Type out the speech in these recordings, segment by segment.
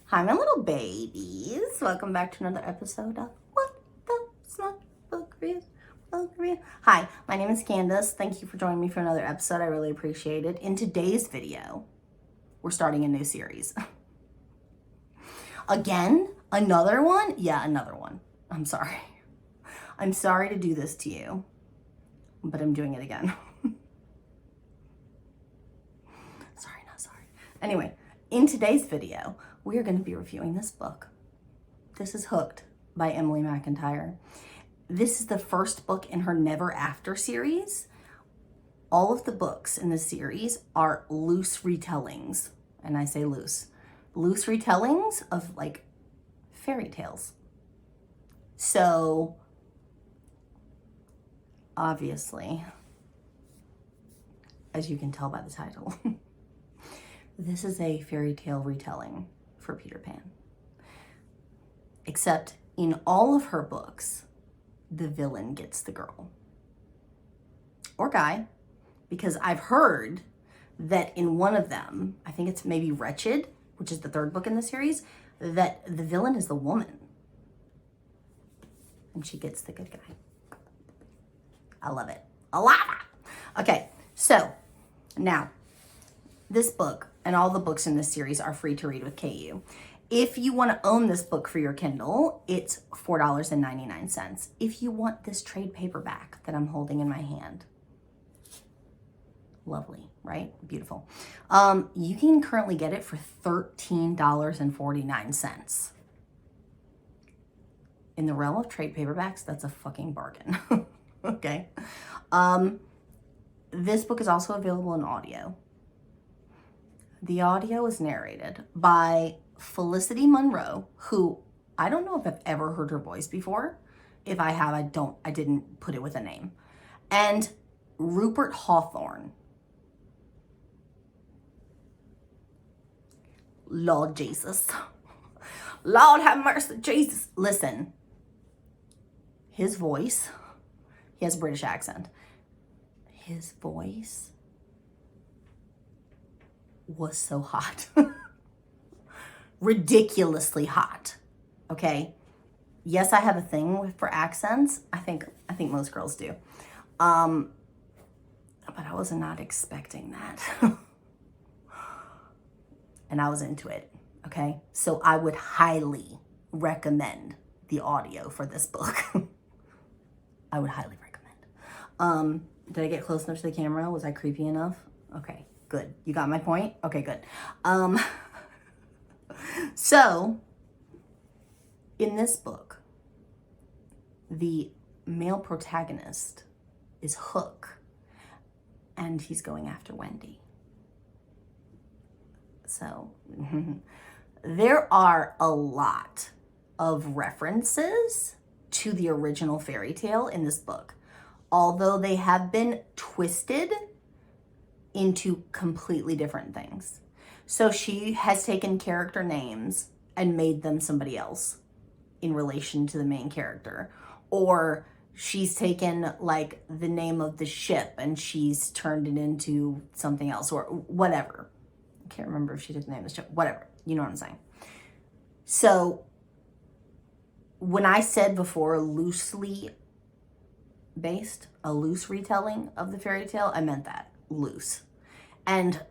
Hi, my little babies. Welcome back to another episode of What the Smut Book Review. Hi, my name is Candace. Thank you for joining me for another episode. I really appreciate it. In today's video, we're starting a new series. Again? Another one? Yeah, another one. I'm sorry. I'm sorry to do this to you, but I'm doing it again. Sorry, not sorry. Anyway, in today's video, we are going to be reviewing this book. This is Hooked by Emily McIntire. This is the first book in her Never After series. All of the books in this series are loose retellings, and I say loose retellings of like fairy tales. So obviously, as you can tell by the title, this is a fairy tale retelling for Peter Pan. Except in all of her books, the villain gets the girl. Or guy, because I've heard that in one of them, I think it's maybe Wretched, which is the third book in the series, that the villain is the woman. And she gets the good guy. I love it. I love it. Okay, so now, this book and all the books in this series are free to read with KU. If you want to own this book for your Kindle, it's $4.99. If you want this trade paperback that I'm holding in my hand, lovely, right? Beautiful. You can currently get it for $13.49. In the realm of trade paperbacks, that's a fucking bargain. Okay. This book is also available in audio. The audio is narrated by Felicity Monroe, who I don't know if I've ever heard her voice before. If I have, I didn't put it with a name. And Rupert Hawthorne. Lord Jesus. Lord have mercy, Jesus. Listen, his voice, he has a British accent. His voice was so hot. Ridiculously hot. Okay? Yes, I have a thing for accents. I think most girls do. But I was not expecting that. And I was into it. Okay? So I would highly recommend the audio for this book. I would highly recommend. Did I get close enough to the camera? Was I creepy enough? Okay, good. You got my point? Okay, good. So, in this book, the male protagonist is Hook, and he's going after Wendy. So, there are a lot of references to the original fairy tale in this book, although they have been twisted into completely different things. So she has taken character names and made them somebody else in relation to the main character. Or she's taken like the name of the ship and she's turned it into something else or whatever. I can't remember if she took the name of the ship, whatever. You know what I'm saying? So when I said before loosely based, a loose retelling of the fairy tale, I meant that, loose. And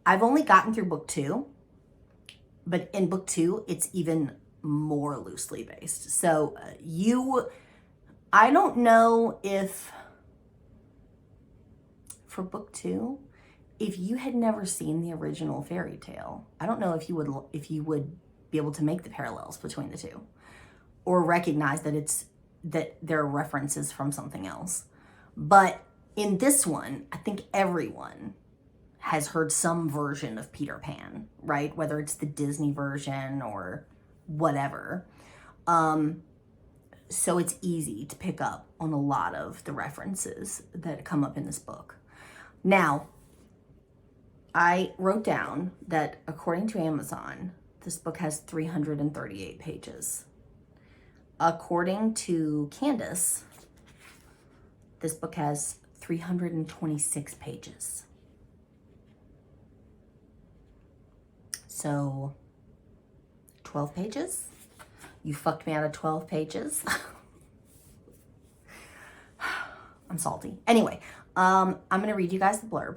I've only gotten through book 2, but in book 2, it's even more loosely based. So I don't know if, for book 2, if you had never seen the original fairy tale, I don't know if you would be able to make the parallels between the two or recognize that there are references from something else. But in this one, I think everyone has heard some version of Peter Pan, right? Whether it's the Disney version or whatever. So it's easy to pick up on a lot of the references that come up in this book. Now, I wrote down that according to Amazon, this book has 338 pages. According to Candace, this book has 326 pages. So 12 pages. You fucked me out of 12 pages. I'm salty. Anyway, I'm going to read you guys the blurb,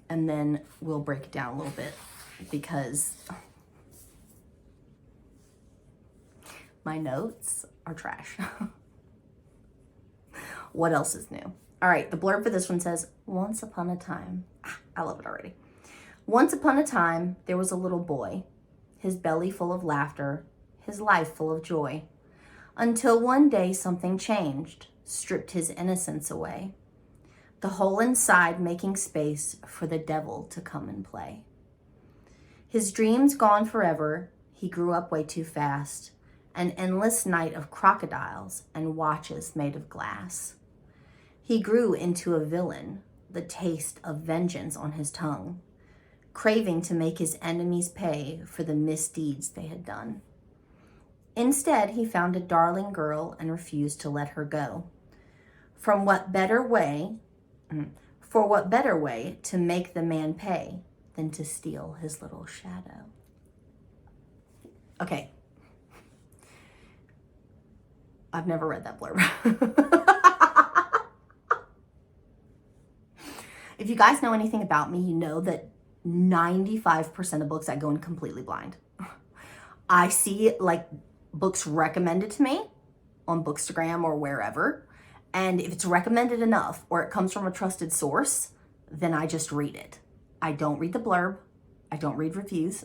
and then we'll break it down a little bit because my notes are trash. What else is new? All right, the blurb for this one says, once upon a time. I love it already. Once upon a time, there was a little boy, his belly full of laughter, his life full of joy, until one day something changed, stripped his innocence away, the hole inside making space for the devil to come and play. His dreams gone forever, he grew up way too fast, an endless night of crocodiles and watches made of glass. He grew into a villain, the taste of vengeance on his tongue, craving to make his enemies pay for the misdeeds they had done. Instead, he found a darling girl and refused to let her go. For what better way to make the man pay than to steal his little shadow? Okay. I've never read that blurb. If you guys know anything about me, you know that 95% of books I go in completely blind. I see like books recommended to me on Bookstagram or wherever, and if it's recommended enough or it comes from a trusted source, then I just read it. I don't read the blurb. I don't read reviews.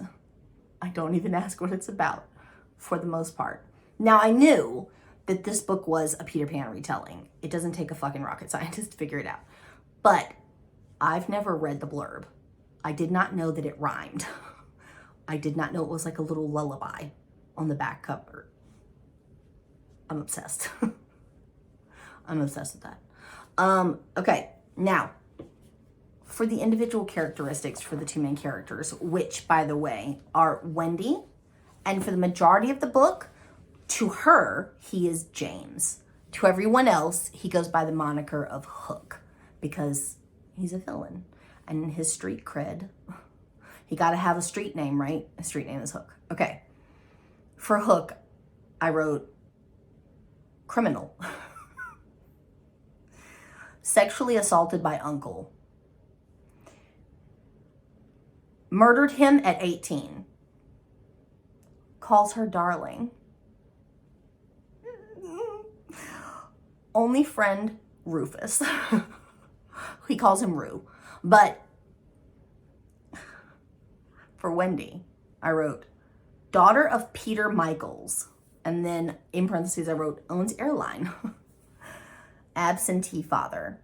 I don't even ask what it's about for the most part. Now, I knew that this book was a Peter Pan retelling. It doesn't take a fucking rocket scientist to figure it out. But I've never read the blurb. I did not know that it rhymed. I did not know it was like a little lullaby on the back cover. I'm obsessed. I'm obsessed with that. Okay, now, for the individual characteristics for the two main characters, which, by the way, are Wendy, and for the majority of the book, to her, he is James. To everyone else, he goes by the moniker of Hook, because he's a villain. And his street cred, he got to have a street name, right? His street name is Hook. Okay. For Hook, I wrote criminal. Sexually assaulted by uncle. Murdered him at 18. Calls her darling. Only friend, Rufus. He calls him Rue. But for Wendy, I wrote daughter of Peter Michaels. And then in parentheses, I wrote owns airline. Absentee father.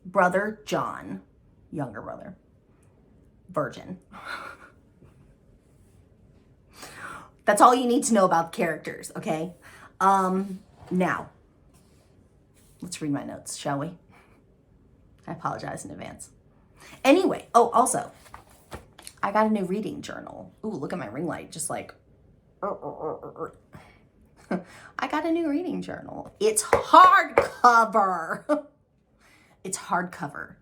Brother John, younger brother. Virgin. That's all you need to know about the characters, okay? Now, let's read my notes, shall we? I apologize in advance. Anyway, oh, also, I got a new reading journal. Ooh, look at my ring light, just like, I got a new reading journal. It's hardcover. It's hardcover.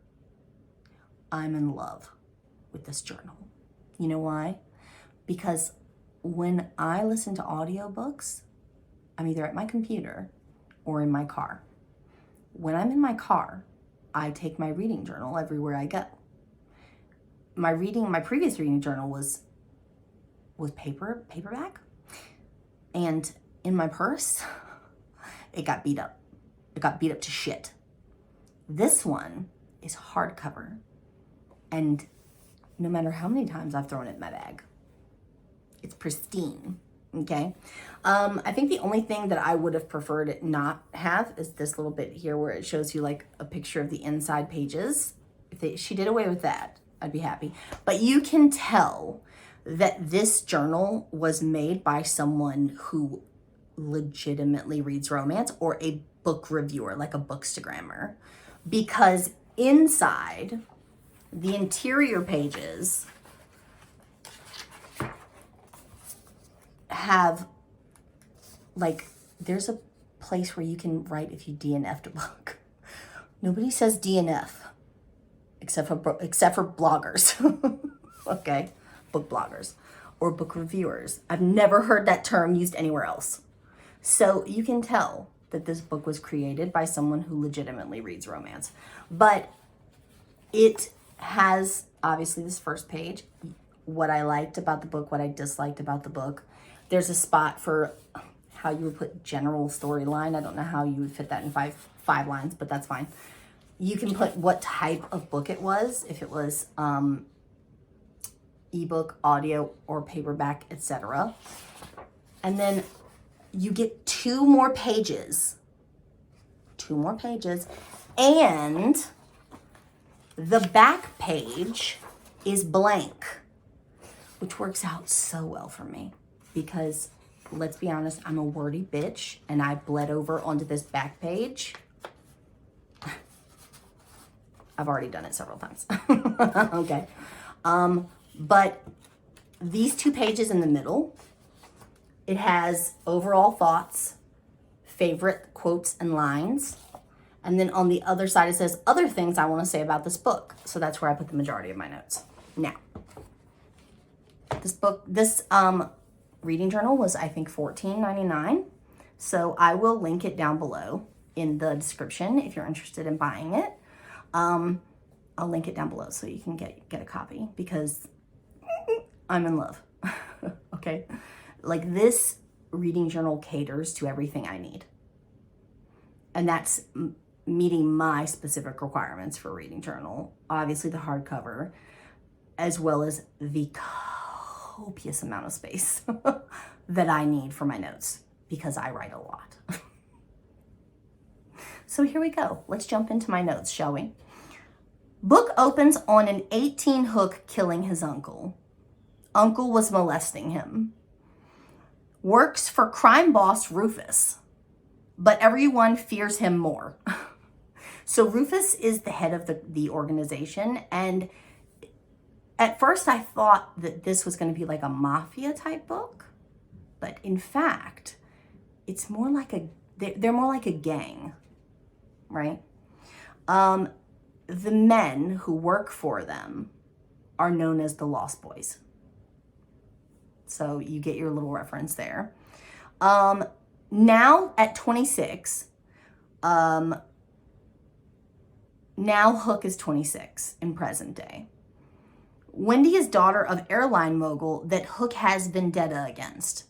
I'm in love with this journal. You know why? Because when I listen to audiobooks, I'm either at my computer or in my car. When I'm in my car, I take my reading journal everywhere I go. My previous reading journal was paperback, and in my purse, it got beat up. It got beat up to shit. This one is hardcover, and no matter how many times I've thrown it in my bag, it's pristine. Okay. I think the only thing that I would have preferred it not have is this little bit here where it shows you like a picture of the inside pages. If she did away with that, I'd be happy. But you can tell that this journal was made by someone who legitimately reads romance, or a book reviewer, like a bookstagrammer, because inside the interior pages have, like, there's a place where you can write if you DNF'd a book. Nobody says DNF except for bloggers. Okay, book bloggers. or book reviewers. I've never heard that term used anywhere else. So you can tell that this book was created by someone who legitimately reads romance. But it has, obviously, this first page, what I liked about the book, what I disliked about the book. There's a spot for how you would put general storyline. I don't know how you would fit that in five lines, but that's fine. You can put what type of book it was, if it was ebook, audio, or paperback, etc. And then you get two more pages, and the back page is blank, which works out so well for me because, let's be honest, I'm a wordy bitch and I bled over onto this back page. I've already done it several times. Okay. But these two pages in the middle, it has overall thoughts, favorite quotes and lines. And then on the other side, it says other things I want to say about this book. So that's where I put the majority of my notes. Now, this reading journal was, I think, $14.99. So I will link it down below in the description if you're interested in buying it. I'll link it down below so you can get a copy because I'm in love. Okay. Like, this reading journal caters to everything I need. And that's meeting my specific requirements for a reading journal. Obviously the hardcover, as well as the copious amount of space that I need for my notes because I write a lot. So here we go. Let's jump into my notes, shall we? Book opens on an 18 hook killing his uncle. Uncle was molesting him. Works for crime boss Rufus, but everyone fears him more. So Rufus is the head of the organization, and at first I thought that this was going to be like a mafia type book, but in fact, it's more like they're more like a gang, right? The men who work for them are known as the Lost Boys. So you get your little reference there. Now at 26, now Hook is 26 in present day. Wendy is daughter of airline mogul that Hook has vendetta against.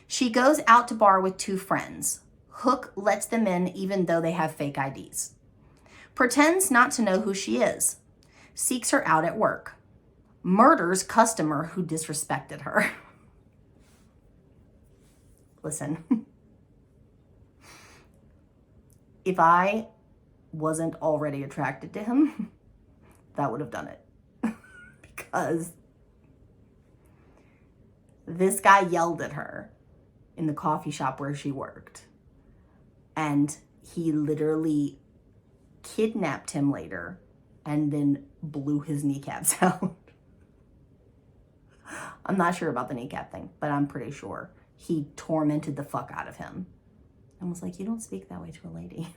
She goes out to bar with two friends. Hook lets them in even though they have fake IDs. Pretends not to know who she is. Seeks her out at work. Murders customer who disrespected her. Listen, if I wasn't already attracted to him, that would have done it. Because this guy yelled at her in the coffee shop where she worked. And he literally kidnapped him later and then blew his kneecaps out. I'm not sure about the kneecap thing, but I'm pretty sure he tormented the fuck out of him and was like, you don't speak that way to a lady.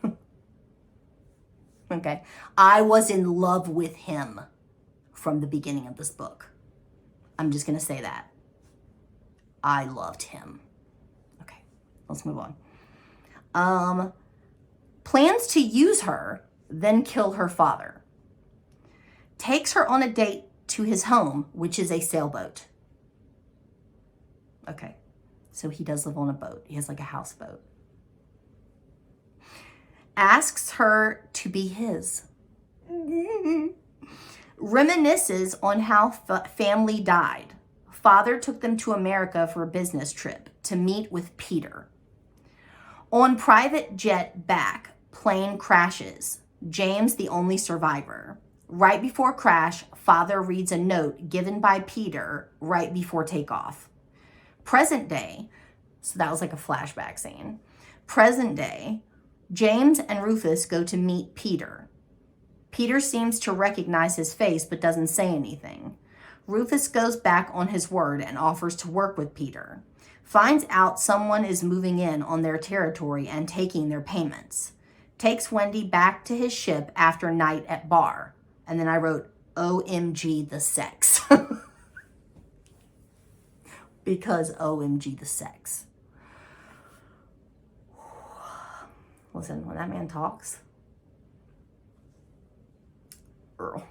Okay. I was in love with him from the beginning of this book. I'm just going to say that. I loved him. Okay. Let's move on. Plans to use her, then kill her father. Takes her on a date to his home, which is a sailboat. Okay. So he does live on a boat. He has like a houseboat. Asks her to be his. Reminisces on how family died. Father took them to America for a business trip to meet with Peter. On private jet back, plane crashes. James the only survivor. Right before crash, father reads a note given by Peter right before takeoff. Present day, so that was like a flashback scene. Present day, James and Rufus go to meet Peter. Peter seems to recognize his face but doesn't say anything. Rufus goes back on his word and offers to work with Peter. Finds out someone is moving in on their territory and taking their payments. Takes Wendy back to his ship after night at bar. And then I wrote, OMG, the sex. because OMG the sex. Listen, when that man talks, girl.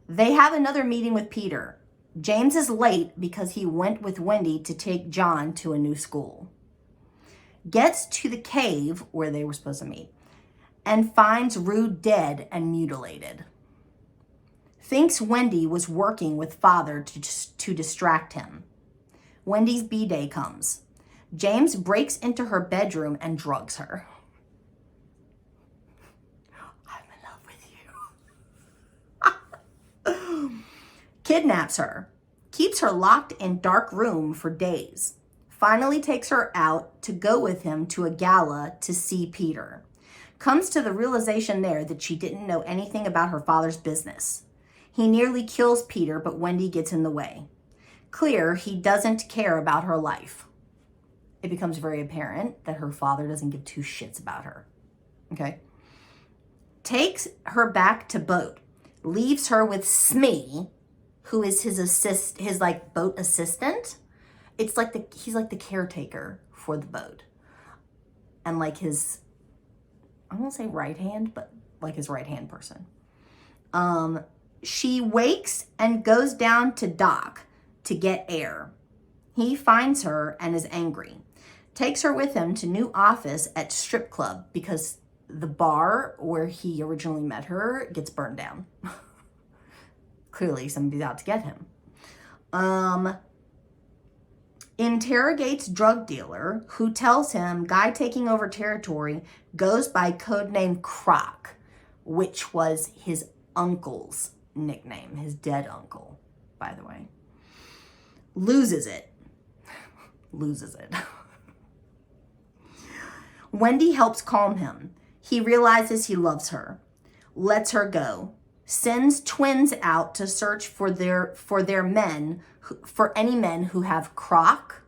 They have another meeting with Peter. James is late because he went with Wendy to take John to a new school. Gets to the cave where they were supposed to meet and finds Rue dead and mutilated. Thinks Wendy was working with father to distract him. Wendy's B-day comes. James breaks into her bedroom and drugs her. I'm in love with you. Kidnaps her. Keeps her locked in dark room for days. Finally takes her out to go with him to a gala to see Peter. Comes to the realization there that she didn't know anything about her father's business. He nearly kills Peter, but Wendy gets in the way. Clear he doesn't care about her life. It becomes very apparent that her father doesn't give two shits about her. Okay? Takes her back to boat. Leaves her with Smee, who is his like boat assistant. It's like he's like the caretaker for the boat. And like his, I won't say right hand, but like his right hand person. She wakes and goes down to dock to get air. He finds her and is angry. Takes her with him to new office at strip club because the bar where he originally met her gets burned down. Clearly somebody's out to get him. Interrogates drug dealer who tells him guy taking over territory goes by codename Croc, which was his uncle's nickname, his dead uncle, by the way. Loses it. Wendy helps calm him. He realizes he loves her. Lets her go. Sends twins out to search for their men, for any men who have Croc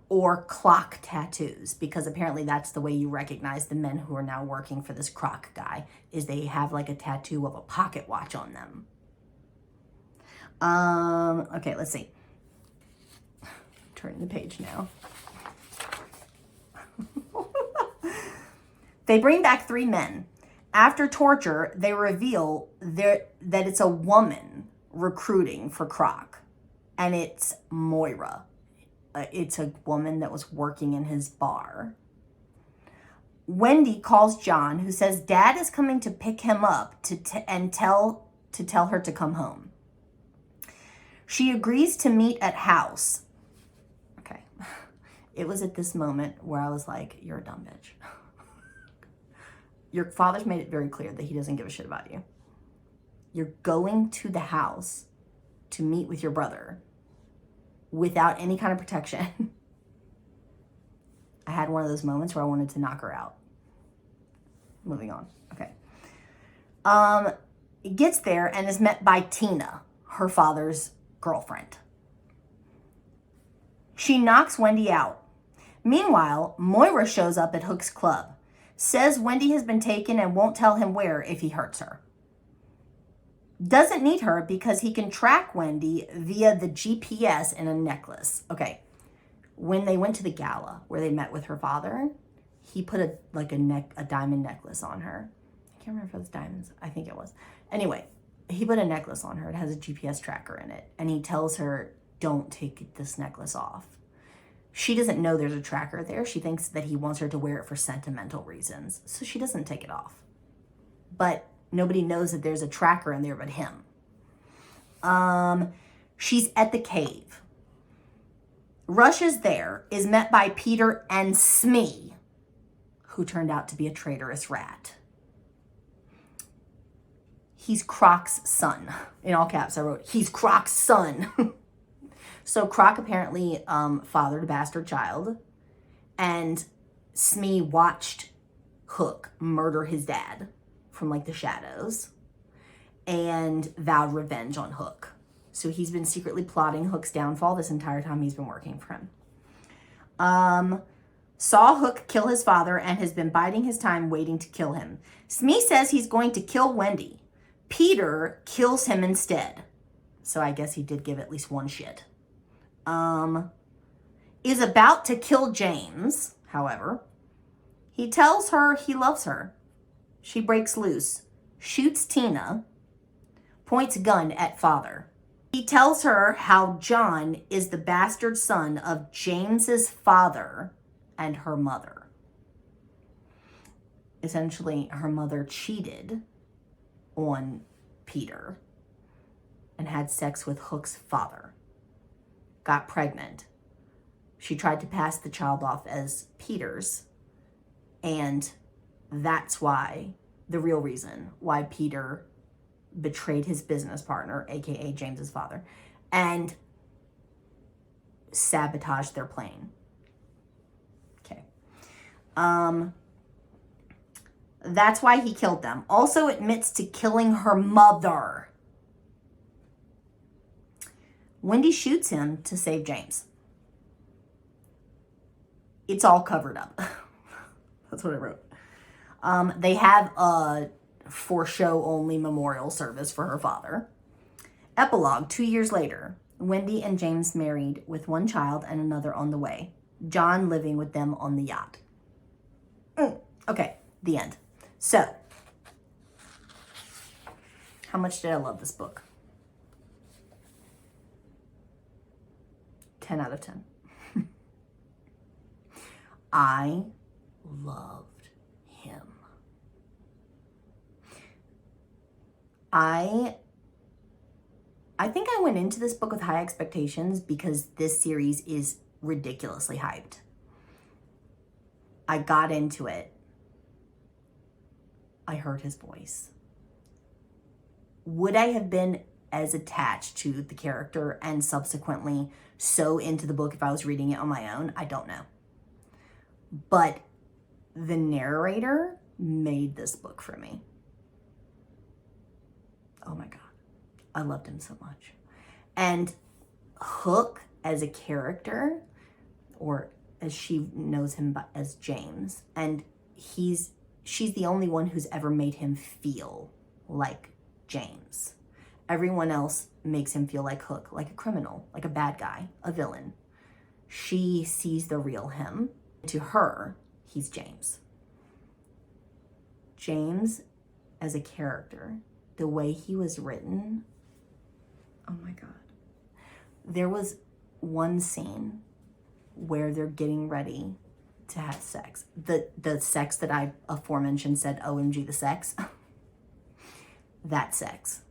or clock tattoos, because apparently that's the way you recognize the men who are now working for this Croc guy, is they have like a tattoo of a pocket watch on them. Okay, let's see. Turn the page now. They bring back 3 men. After torture, they reveal that it's a woman recruiting for Croc, and it's Moira. It's a woman that was working in his bar. Wendy calls John, who says Dad is coming to pick him up to tell her to come home. She agrees to meet at house. Okay. It was at this moment where I was like, you're a dumb bitch. Your father's made it very clear that he doesn't give a shit about you. You're going to the house to meet with your brother without any kind of protection. I had one of those moments where I wanted to knock her out. Moving on. Okay. It gets there and is met by Tina, her father's girlfriend. She knocks Wendy out. Meanwhile, Moira shows up at Hook's club. Says Wendy has been taken and won't tell him where if he hurts her. Doesn't need her because he can track Wendy via the GPS in a necklace. Okay, when they went to the gala where they met with her father, he put a diamond necklace on her. I can't remember if it was diamonds. I think it was. Anyway, he put a necklace on her. It has a GPS tracker in it. And he tells her, don't take this necklace off. She doesn't know there's a tracker there. She thinks that he wants her to wear it for sentimental reasons. So she doesn't take it off. But nobody knows that there's a tracker in there but him. She's at the cave. Rushes there, is met by Peter and Smee, who turned out to be a traitorous rat. He's Croc's son. In all caps, I wrote, he's Croc's son. So Croc apparently fathered a bastard child, and Smee watched Hook murder his dad from like the shadows and vowed revenge on Hook. So he's been secretly plotting Hook's downfall this entire time he's been working for him. Saw Hook kill his father and has been biding his time waiting to kill him. Smee says he's going to kill Wendy. Peter kills him instead. so I guess he did give at least one shit. Is about to kill James, however. He tells her he loves her. She breaks loose, shoots Tina, points gun at father. He tells her how John is the bastard son of James's father and her mother. Essentially, her mother cheated on Peter and had sex with Hook's father. Got pregnant. She tried to pass the child off as Peter's, and that's why, the real reason why Peter betrayed his business partner, aka James's father, and sabotaged their plane. Okay. That's why he killed them. Also admits to killing her mother. Wendy shoots him to save James. It's all covered up. That's what I wrote. They have a for show only memorial service for her father. Epilogue, 2 years later. Wendy and James married with one child and another on the way. John living with them on the yacht. Okay, the end. So, how much did I love this book? 10 out of 10. I loved him. I think I went into this book with high expectations because this series is ridiculously hyped. I got into it. I heard his voice. Would I have been as attached to the character and subsequently so into the book if I was reading it on my own? I don't know. But the narrator made this book for me. Oh my God. I loved him so much. And Hook as a character, or as she knows him as James, and she's the only one who's ever made him feel like James. Everyone else makes him feel like Hook, like a criminal, like a bad guy, a villain. She sees the real him. To her, he's James. James as a character, the way he was written, oh my God. There was one scene where they're getting ready to have sex. The sex that I aforementioned said, OMG, the sex. That sex.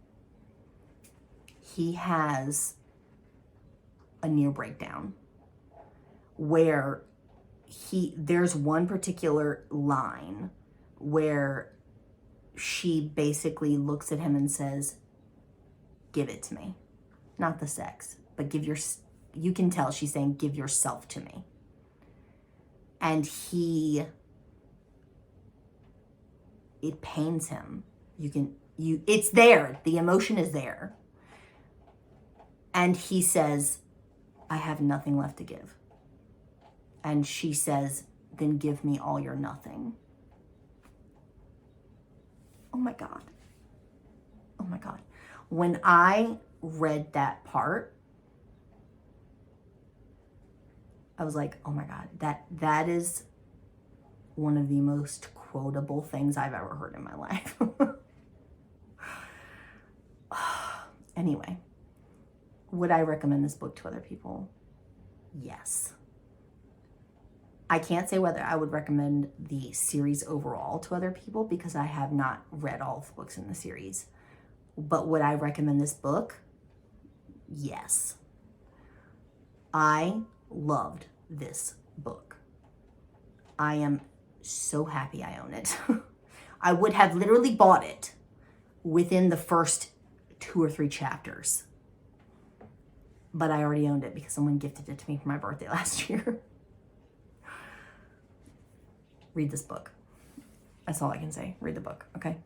He has a near breakdown where there's one particular line where she basically looks at him and says, give it to me. Not the sex, but you can tell she's saying, give yourself to me. And it pains him. It's there. The emotion is there. And he says, I have nothing left to give. And she says, then give me all your nothing. Oh my God. Oh my God. When I read that part, I was like, oh my God, that is one of the most quotable things I've ever heard in my life. Anyway, would I recommend this book to other people? Yes. I can't say whether I would recommend the series overall to other people because I have not read all of the books in the series. But would I recommend this book? Yes. I loved this book. I am so happy I own it. I would have literally bought it within the first 2 or 3 chapters. But I already owned it because someone gifted it to me for my birthday last year. Read this book. That's all I can say. Read the book, okay?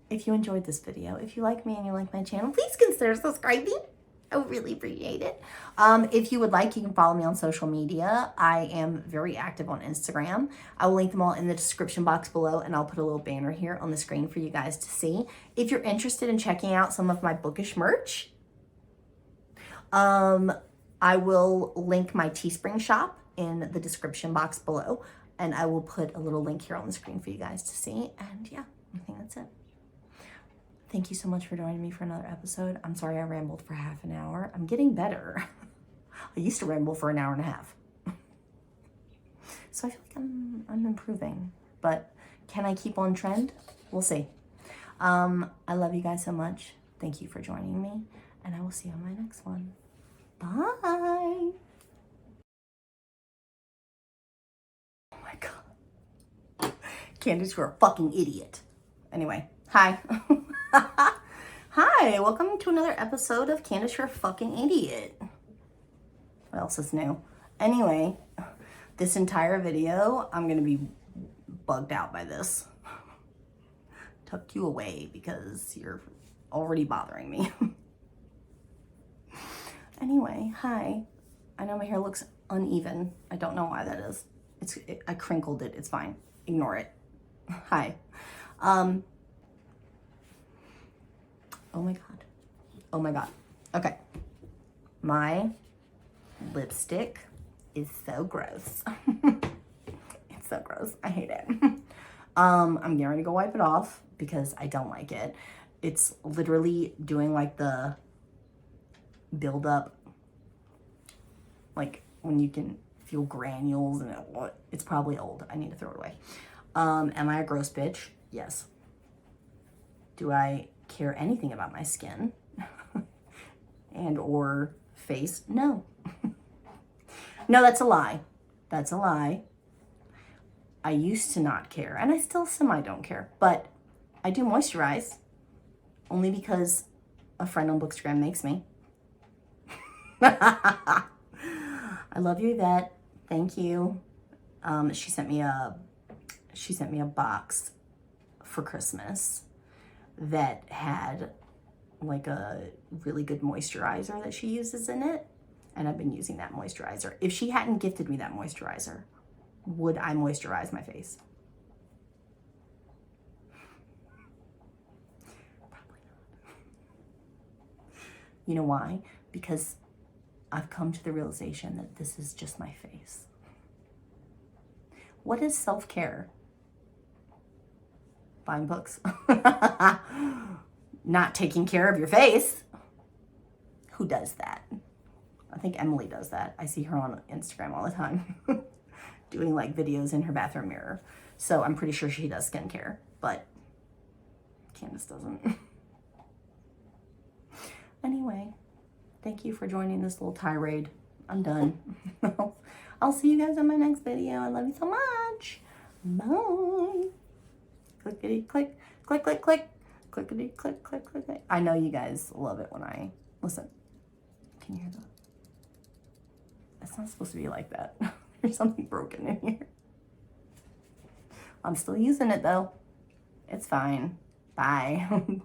If you enjoyed this video, if you like me and you like my channel, please consider subscribing. I would really appreciate it. If you would like, you can follow me on social media. I am very active on Instagram. I will link them all in the description box below, and I'll put a little banner here on the screen for you guys to see. If you're interested in checking out some of my bookish merch, I will link my Teespring shop in the description box below, and I will put a little link here on the screen for you guys to see. And yeah, I think that's it. Thank you so much for joining me for another episode. I'm sorry I rambled for half an hour. I'm getting better. I used to ramble for an hour and a half. So I feel like I'm improving, but can I keep on trend? We'll see. I love you guys so much. Thank you for joining me, and I will see you on my next one. Bye. Oh my God. Candace, you're a fucking idiot. Anyway, hi. Hi, welcome to another episode of Candace, you're a fucking idiot. What else is new? Anyway, this entire video, I'm gonna be bugged out by this. Tuck you away because you're already bothering me. Anyway, hi. I know my hair looks uneven. I don't know why that is. I crinkled it. It's fine. Ignore it. Hi. Oh my God. Oh my God. Okay. My lipstick is so gross. It's so gross. I hate it. I'm getting ready to go wipe it off because I don't like it. It's literally doing like the build up, like when you can feel granules, and it's probably old. I need to throw it away. Am I a gross bitch? Yes. Do I care anything about my skin and or face? No. No, that's a lie. That's a lie. I used to not care, and I still semi don't care, but I do moisturize only because a friend on Bookstagram makes me. I love you, Yvette. Thank you. She sent me a box for Christmas that had like a really good moisturizer that she uses in it, and I've been using that moisturizer. If she hadn't gifted me that moisturizer, would I moisturize my face? Probably not. You know why? Because I've come to the realization that this is just my face. What is self-care? Buying books. Not taking care of your face. Who does that? I think Emily does that. I see her on Instagram all the time doing like videos in her bathroom mirror. So I'm pretty sure she does skincare, but Candace doesn't. Anyway, thank you for joining this little tirade. I'm done. I'll see you guys on my next video. I love you so much. Bye. Clickety click, click, click, click, clickety click, click, click, click. I know you guys love it when I listen. Can you hear that? It's not supposed to be like that. There's something broken in here. I'm still using it though. It's fine. Bye.